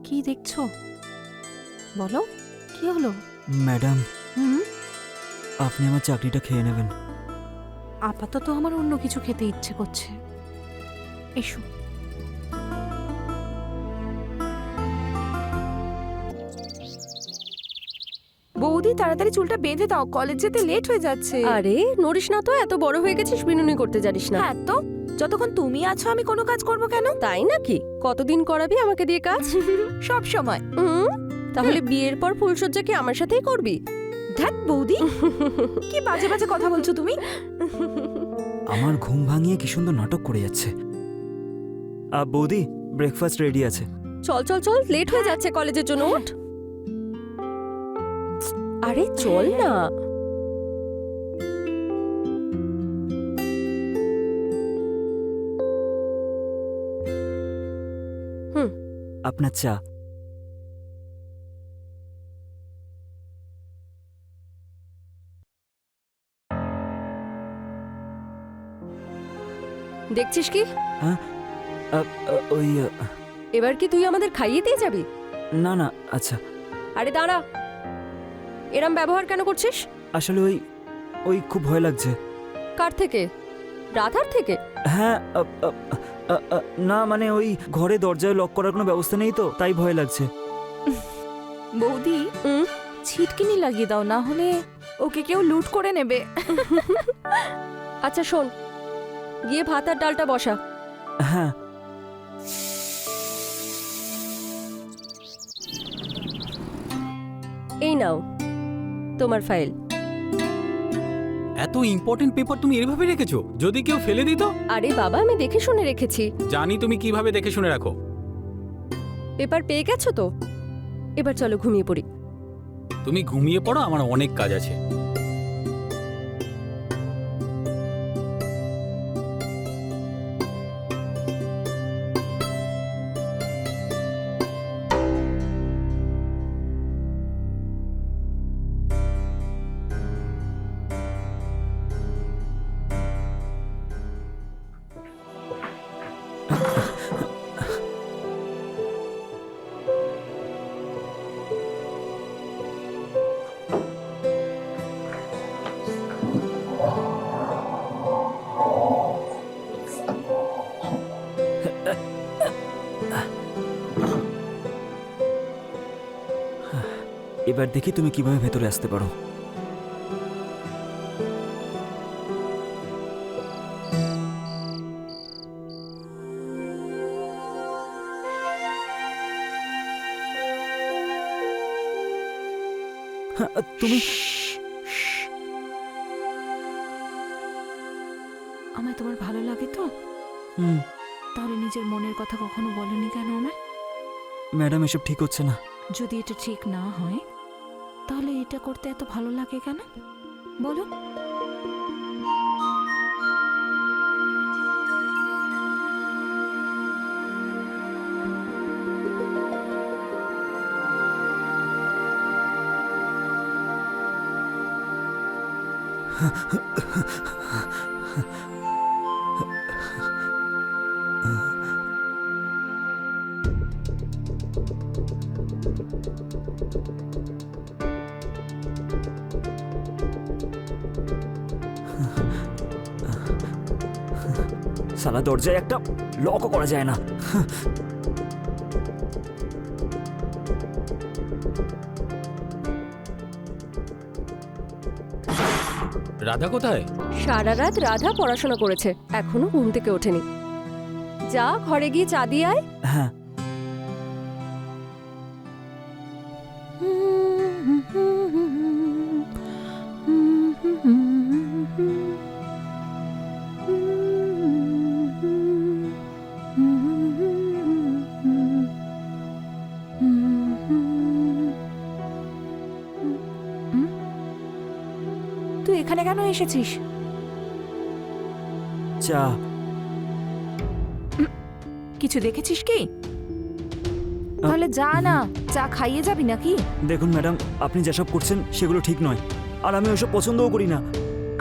কি দেখছো? বলো, কি হলো? ম্যাডাম, হুম, আপনি আমার চাকরিটা খেয়ে নেবেন। আপাতত আমার অন্য কিছু খেতে ইচ্ছে করছে। এসো। বৌদি, তাড়াতাড়ি চুলটা বেঁধে দাও, কলেজ যেতে লেট হয়ে যাচ্ছে। আরে নড়িস না তো, এত বড় হয়ে গেছিস, বিনুনি করতে জানিস না। হ্যাঁ তো, যতক্ষণ তুমি আছো আমি কোনো কাজ করব কেন? তাই নাকি? কতদিন করাবি আমাকে দিয়ে কাজ? সব সময়। তাহলে বিয়ের পর ফুলসজ্জা কি আমার সাথেই করবি? ধ্যাৎ বৌদি, কি বাজে বাজে কথা বলছো তুমি। আমার ঘুম ভাঙিয়ে কি সুন্দর নাটক করে যাচ্ছে। বৌদি, ব্রেকফাস্ট রেডি আছে। চল চল চল, লেট হয়ে যাচ্ছে কলেজের জন্য, ওঠ। আরে চল না। আপনার চা। দেখছিস কি? ওই এবার কি তুই আমাদের খাইয়ে দিয়ে যাবি? না না, আচ্ছা। আরে দাঁড়া, এরম ব্যবহার কেন করছিস? আসলে ওই ওই খুব ভয় লাগছে। কার থেকে? রাধার থেকে? হ্যাঁ, না মানে ওই ঘরে দরজায় লক করার কোনো ব্যবস্থা নেই তো, তাই ভয় লাগছে। বৌদি, ছিটকিনি লাগিয়ে দাও, না হলে ওকে কেউ লুট করে নেবে। আচ্ছা শোন, গিয়ে ভাত আর ডালটা বসা। হ্যাঁ। এই নাও তোমার ফাইল। এত ইম্পর্টেন্ট পেপার তুমি এভাবে রেখেছো, যদি কেউ ফেলে দিত? আরে বাবা, আমি দেখে শুনে রেখেছি। জানি তুমি কিভাবে দেখে শুনে রাখো। পেপার পেয়ে গেছো তো, এবার চলো ঘুমিয়ে পড়ি। তুমি ঘুমিয়ে পড়ো, আমার অনেক কাজ আছে। এবার দেখি তুমি কিভাবে ভেতরে আসতে পারো। তুমি আমায় তোমার ভালো লাগে তো? তাহলে নিজের মনের কথা কখনো বলনি কেন আমায়? ম্যাডাম, এসব ঠিক হচ্ছে না। যদি এটা ঠিক না হয় তাহলে এটা করতে এত ভালো লাগে কেন বলো? সালা দরজায় একটা লকও করা যায় না। রাধা কোথায়? সারা রাত রাধা পড়াশোনা করেছে, এখনো ঘুম থেকে ওঠেনি। যা ঘরে গিয়ে চা দিয়ে আয়। হ্যাঁ। তুই এখানে কেন এসেছিস? চা। কিছু দেখেছিস কি? তাহলে যা না, চা খাইয়ে যাবি নাকি? দেখুন ম্যাডাম, আপনি যেসব করছেন সেগুলো ঠিক নয়, আর আমি ওসব পছন্দও করি না।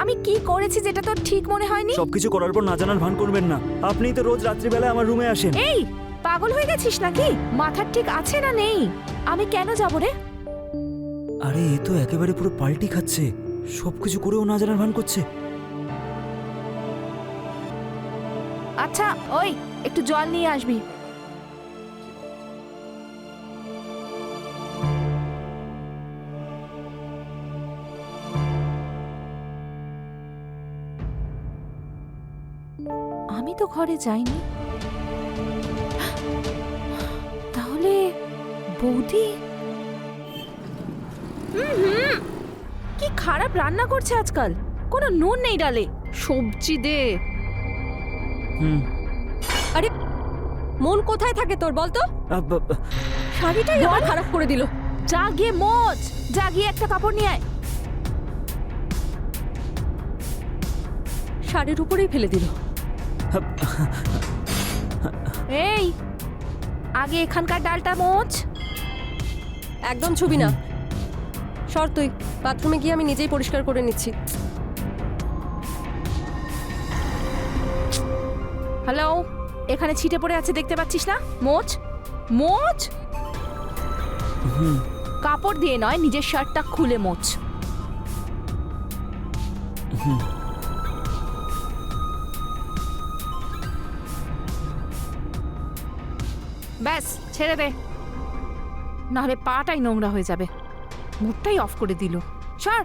আমি কি করেছি যেটা তোর ঠিক মনে হয়নি? সবকিছু করার পর না জানার ভান করবেন না। আপনিই তো রোজ রাত্রিবেলায় আমার রুমে আসেন। এই, পাগল হয়ে গেছিস নাকি? মাথার ঠিক আছে না নেই? আমি কেন যাব রে? আরে এ তো একেবারে পুরো পাল্টি খাচ্ছে, সবকিছু করেও না জানার ভান করছে। আচ্ছা ওই একটু জল নিয়ে আসবি। আমি তো ঘরে যাইনি, তাহলে বৌদি কি খারাপ রান্না করছে আজকাল, কোনো নুন নেই ডালে। সবজি দে। হুম। আরে মন কোথায় থাকে তোর বল তো? শাড়িটাই আবার খারাপ করে দিল। যা গিয়ে মোচ, যা গিয়ে একটা কাপড় নিয়ে আয়। শাড়ির উপরেই ফেলে দিল। এই আগে এখানকার ডালটা মোচ। একদম ছবি না, সর তুই। বাথরুমে গিয়ে আমি নিজেই পরিষ্কার করে নিচ্ছি। হ্যালো, এখানে ছিটে পড়ে আছে দেখতে পাচ্ছিস না? মোচ মোচ। কাপড় দিয়ে নয়, নিজের শার্টটা খুলে মোচ। ব্যাস ছেড়ে দে, নাহলে পাটাই নোংরা হয়ে যাবে। মুডটাই অফ করে দিল। সর।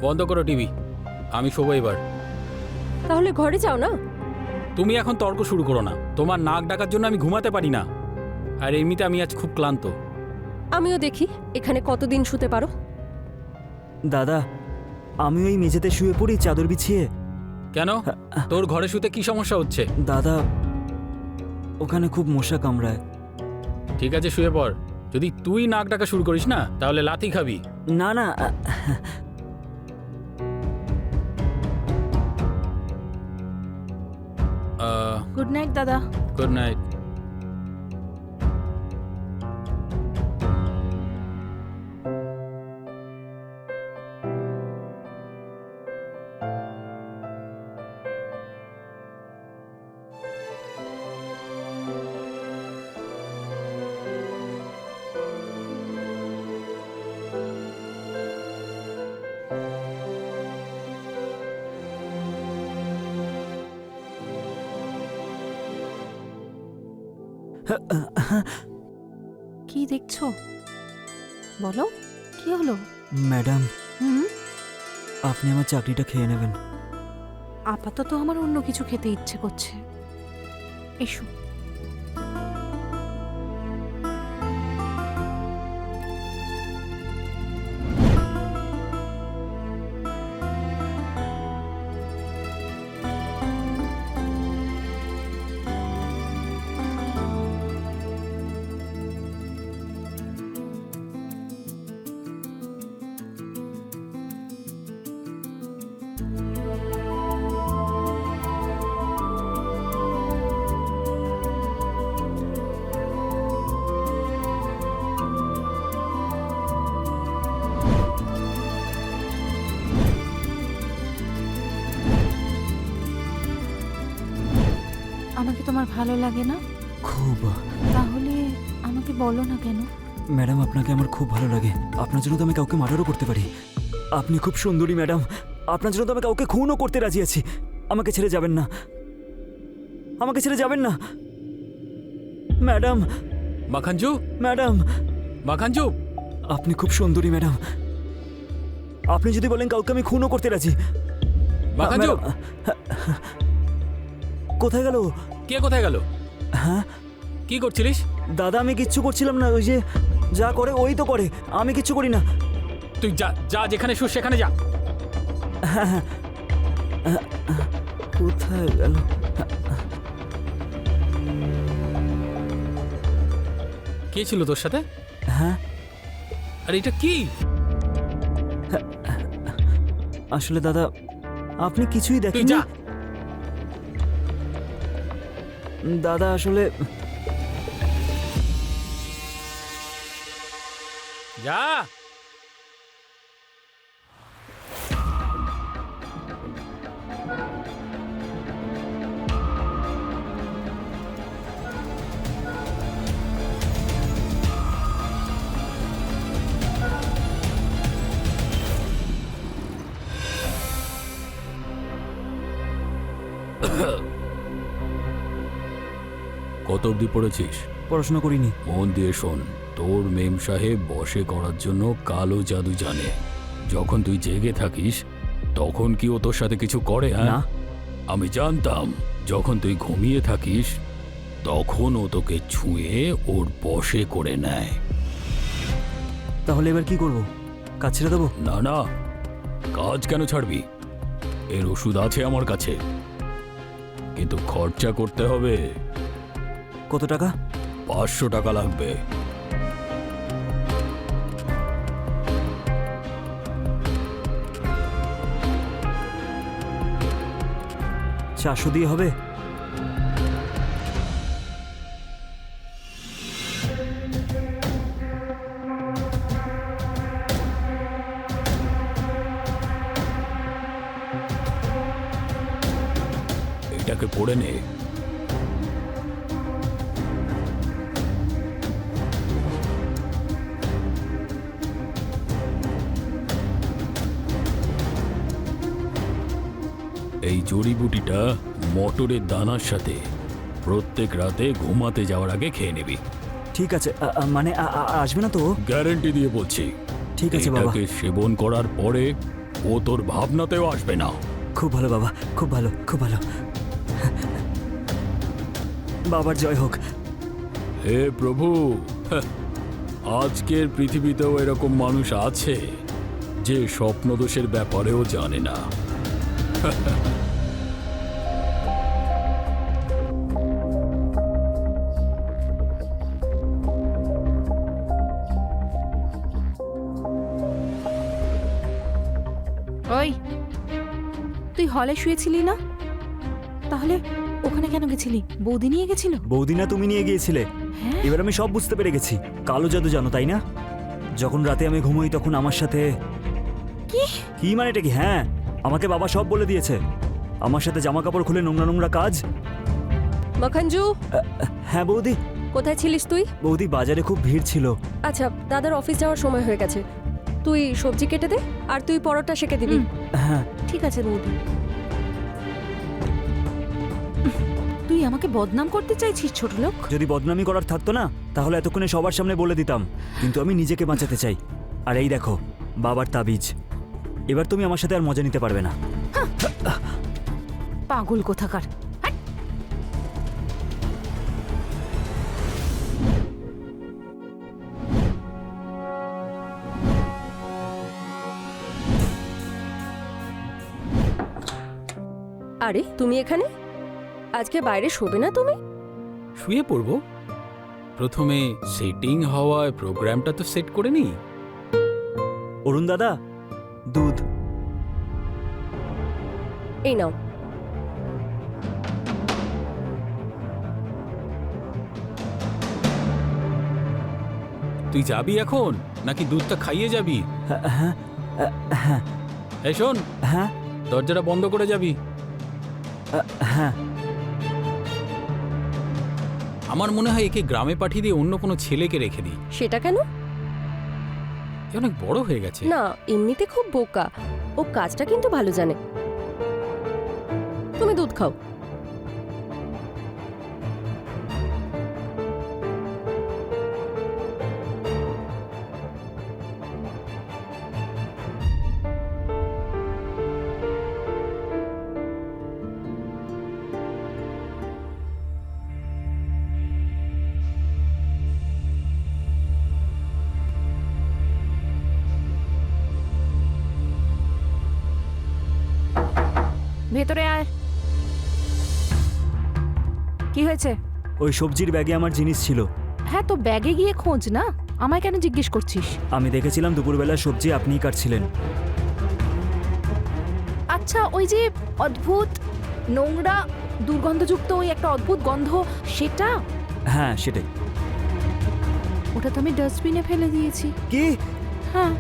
বন্ধ করো টিভি, আমি শোবো এবার। তাহলে ঘরে যাও না। তুমি এখন তর্ক শুরু করো না, তোমার নাক ডাকার জন্য আমি ঘুমাতে পারি না। আর এমনিতে আমি আজ খুব ক্লান্ত। আমিও দেখি এখানে কতদিন শুতে পারো। দাদা, আমি ওই মেঝেতে শুয়ে পড়ি চাদর বিছিয়ে। কেন, তোর ঘরে শুতে কি সমস্যা হচ্ছে? দাদা, ওখানে খুব মশা কামড়ায়। ঠিক আছে শুয়ে পড়। যদি তুই নাক ডাকা শুরু করিস না তাহলে লাথি খাবি। না না, গুড নাইট দাদা। Good night. কি দেখছো বলো, কি হলো? ম্যাডাম, হুম, আপনি আমার চাকরিটা খেয়ে নেবেন। আপাতত আমার অন্য কিছু খেতে ইচ্ছে করছে। এসো। আমাকে তোমার ভালো লাগে না? খুব। তাহলে আমাকে বলো না কেন? ম্যাডাম, আপনাকে আমার খুব ভালো লাগে। আপনার জন্য তো আমি কাউকে মার্ডারও করতে পারি। আপনি খুব সুন্দরী ম্যাডাম, আপনার জন্য তো আমি কাউকে খুনও করতে রাজি আছি। আমাকে ছেড়ে যাবেন না, আমাকে ছেড়ে যাবেন না ম্যাডাম। মাখানজু, ম্যাডাম, মাখানজু। আপনি খুব সুন্দরী ম্যাডাম। আপনি যদি বলেন কাউকে আমি খুনও করতে রাজি। মাখানজু, ম্যাডাম, কোথায় গেল? কে কোথায় গেল? হ্যাঁ কি করছিলিস? দাদা, আমি কিচ্ছু করছিলাম না। ওই যে যা করে ওই তো করে, আমি কিচ্ছু করি না। তুই যা, যা যেখানে শুস সেখানে যা। কোথায় গেল? কে ছিল তোর সাথে? হ্যাঁ, আর এটা কি? আসলে দাদা, আপনি কিছুই তুই দেখেন যা। দাদা আসলে যা। কত অবধি পড়েছিস? পড়াশোনা করিনি। মন দিয়ে শোন, তোর মেম সাহেব বশে করার জন্য কালো জাদু জানে। যখন তুই জেগে থাকিস তখন কি ও তোর সাথে কিছু করে? না। হ্যাঁ, আমি জানতাম যখন তুই ঘুমিয়ে থাকিস তখন ও তোকে ছুঁয়ে ওর বশে করে নেয়। তাহলে এবার কি করব? কাজ ছেড়ে দেবো? না না, কাজ কেন ছাড়বি? এর ওষুধ আছে আমার কাছে, কিন্তু খরচা করতে হবে। কত টাকা? 500 টাকা লাগবে। চারশো দিয়ে হবে? এটাকে পড়ে নে। এই জড়িবুটিটা মটরের দানার সাথে প্রত্যেক রাতে ঘুমাতে যাওয়ার আগে খেয়ে নিবি। ঠিক আছে। মানে আসবে না তো? গ্যারান্টি দিয়ে বলছি। ঠিক আছে বাবা। এটাকে সেবন করার পরে ও তোর ভাবনাতেও আসবে না। খুব ভালো বাবা, খুব ভালো, খুব ভালো। বাবার জয় হোক। হে প্রভু, আজকের পৃথিবীতেও এরকম মানুষ আছে যে স্বপ্নদোষের ব্যাপারেও জানে না। ওই, তুই হলে শুয়েছিলি না? তাহলে ওখানে কেন গেছিলি? বৌদি নিয়ে গেছিল? বৌদি না তুমি নিয়ে গিয়েছিলে। হ্যাঁ? এবার আমি সব বুঝতে পেরে গেছি। কালো জাদু জানো তাই না? যখন রাতে আমি ঘুমোই তখন আমার সাথে কি? কি মানে এটা কি? হ্যাঁ, আমাকে বাবা সব বলে দিয়েছে। আমার সাথে জামা কাপড় খুলে নোংরা নোংরা কাজ। মাখনজু, হ্যাঁ বৌদি। কোথায় ছিলিস তুই? বৌদি বাজারে খুব ভিড় ছিল। আচ্ছা, দাদার অফিস যাওয়ার সময় হয়ে গেছে। তুই সবজি কেটে দে আর তুই পরোটা সেকে দিবি। হ্যাঁ ঠিক আছে বৌদি। তুই আমাকে বদনাম করতে চাইছিস ছোট লোক? যদি বদনামি করার থাকতো না তাহলে এতক্ষণে সবার সামনে বলে দিতাম, কিন্তু আমি নিজেকে বাঁচাতে চাই। আর এই দেখো বাবার তাবিজ। এবার তুমি আমার সাথে আর মজা নিতে পারবে না। পাগল কোথাকার। হাট! আরে তুমি এখানে? আজকে বাইরে শোবে না তুমি? শুয়ে পড়বো। প্রথমে সেটিং হওয়ায় প্রোগ্রামটা তো সেট করে নি। অরুণ দাদা, দুধ। এই নাও। তুই যাবি এখন নাকি দুধটা খাইয়ে যাবি? হ্যাঁ হ্যাঁ হ্যাঁ এই শোন, হ্যাঁ দরজাটা বন্ধ করে যাবি। হ্যাঁ। আমার মনে হয় একে গ্রামে পাঠিয়ে দিয়ে অন্য কোনো ছেলেকে রেখে দিই। সেটা কেন? এ অনেক বড় হয়ে গেছে। না, এমনিতে খুব বোকা। ও কাজটা কিন্তু ভালো জানে। তুমি দুধ খাও। ভেতরে আয়। কি হয়েছে? ওই সবজির ব্যাগে আমার জিনিস ছিল। হ্যাঁ, তো ব্যাগে গিয়ে খোঁজ না, আমায় কেন জিজ্ঞেস করছিস? আমি দেখেছিলাম দুপুরবেলা সবজি আপনিই কাটছিলেন। আচ্ছা, ওই যে অদ্ভুত নোংরা দুর্গন্ধযুক্ত ওই একটা অদ্ভুত গন্ধ, সেটা? হ্যাঁ সেটাই। ওটা তো আমি ডাস্টবিনে ফেলে দিয়েছি। কি? হ্যাঁ।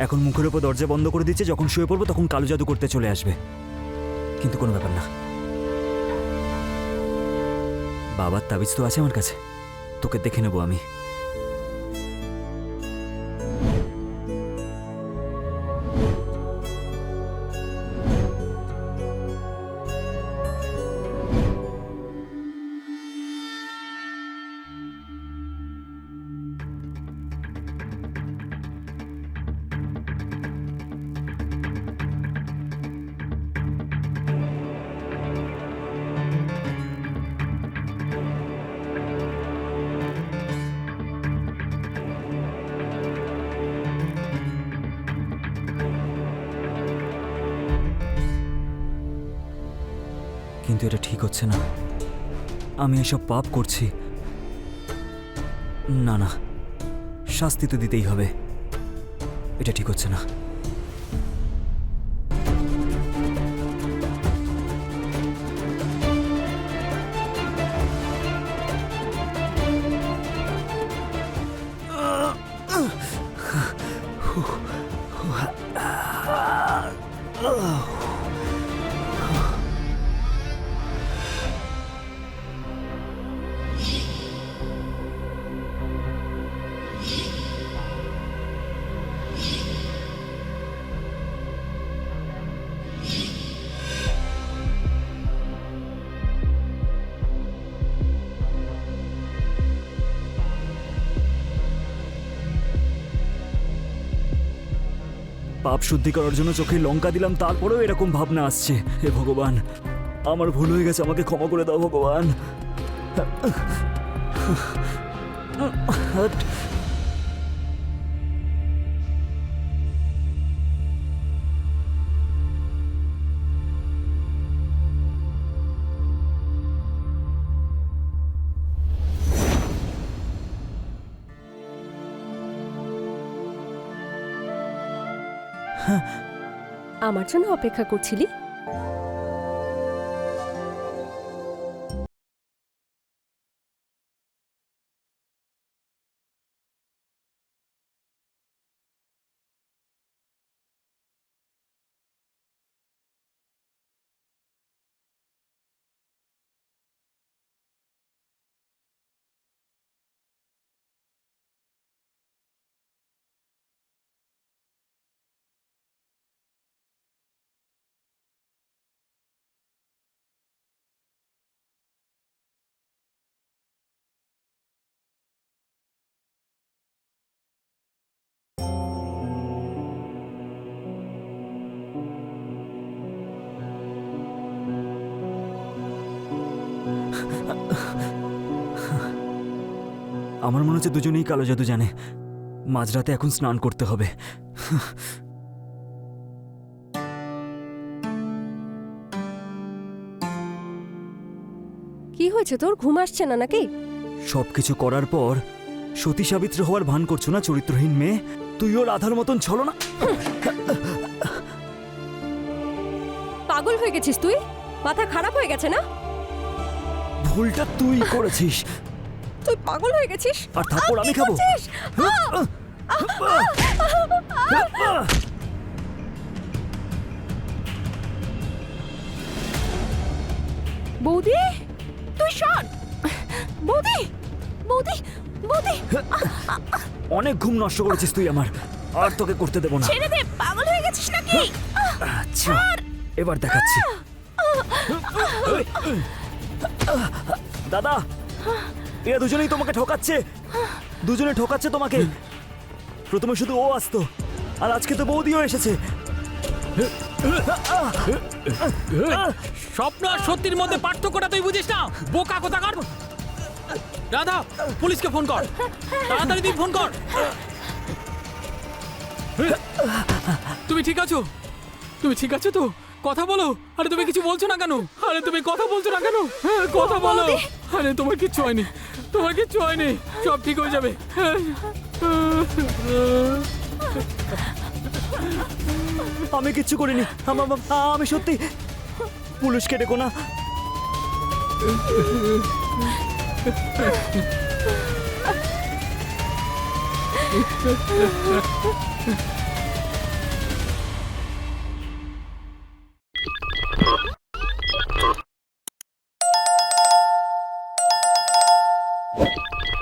এখন মুখের উপর দরজা বন্ধ করে দিচ্ছে, যখন শুয়ে পড়বো তখন কালো জাদু করতে চলে আসবে। কিন্তু কোনো ব্যাপার না, বাবার তাবিজ তো আছে আমার কাছে, তোকে দেখে নেবো আমি। কিন্তু এটা ঠিক হচ্ছে না, আমি এসব পাপ করছি। না না, শাস্তি তো দিতেই হবে, এটা ঠিক হচ্ছে না। পাপ শুদ্ধি করার জন্য চোখে লঙ্কা দিলাম, তারপরেও এরকম ভাবনা আসছে। হে ভগবান, আমার ভুল হয়ে গেছে, আমাকে ক্ষমা করে দাও ভগবান। আমার জন্য অপেক্ষা করছিলি? আমার মনে হচ্ছে দুজনেই কালো জাদু জানে। মাঝরাতে এখন স্নান করতে হবে। কি হয়েছে তোর, ঘুম আসছে না নাকি? সবকিছু করার পর সতী সাবিত্রী হওয়ার ভান করছো না, চরিত্রহীন মেয়ে। তুইও রাধার মতন ছলো না। পাগল হয়ে গেছিস তুই? মাথা খারাপ হয়ে গেছে না? ভুলটা তুই করেছিস। তুই পাগল হয়ে গেছিস। আর থাপ্পড় আমি খাবো। বৌদি, তুই শোন। বৌদি, বৌদি, বৌদি, অনেক ঘুম নষ্ট করেছিস তুই আমার, আর তোকে করতে দেবো না। ছেড়ে দে, পাগল হয়ে গেছিস নাকি? আচ্ছা, এবার দেখাচ্ছি। দাদা, এরা দুজনেই তোমাকে ঠকাচ্ছে। দুজনে ঠকাচ্ছে তোমাকে। প্রথমে শুধু ও আসতো, আর আজকে তো বৌদিও এসেছে। স্বপ্ন আর সত্যির মধ্যে পার্থক্যটা তুই বুঝিস না, বোকা কোথাকার। রাধা, পুলিশকে ফোন কর, তাড়াতাড়ি তুই ফোন কর। তুমি ঠিক আছো? তুমি ঠিক আছো তো? কথা বলো। আরে তুমি কিছু বলছো না কেন? আরে তুমি কথা বলছো না কেন? হ্যাঁ, কথা বলো। আরে তোমার কিচ্ছু হয়নি, তোমার কিচ্ছু হয়নি, সব ঠিক হয়ে যাবে। আমি কিচ্ছু করিনি। আমি সত্যি, পুলিশকে ডেকো না।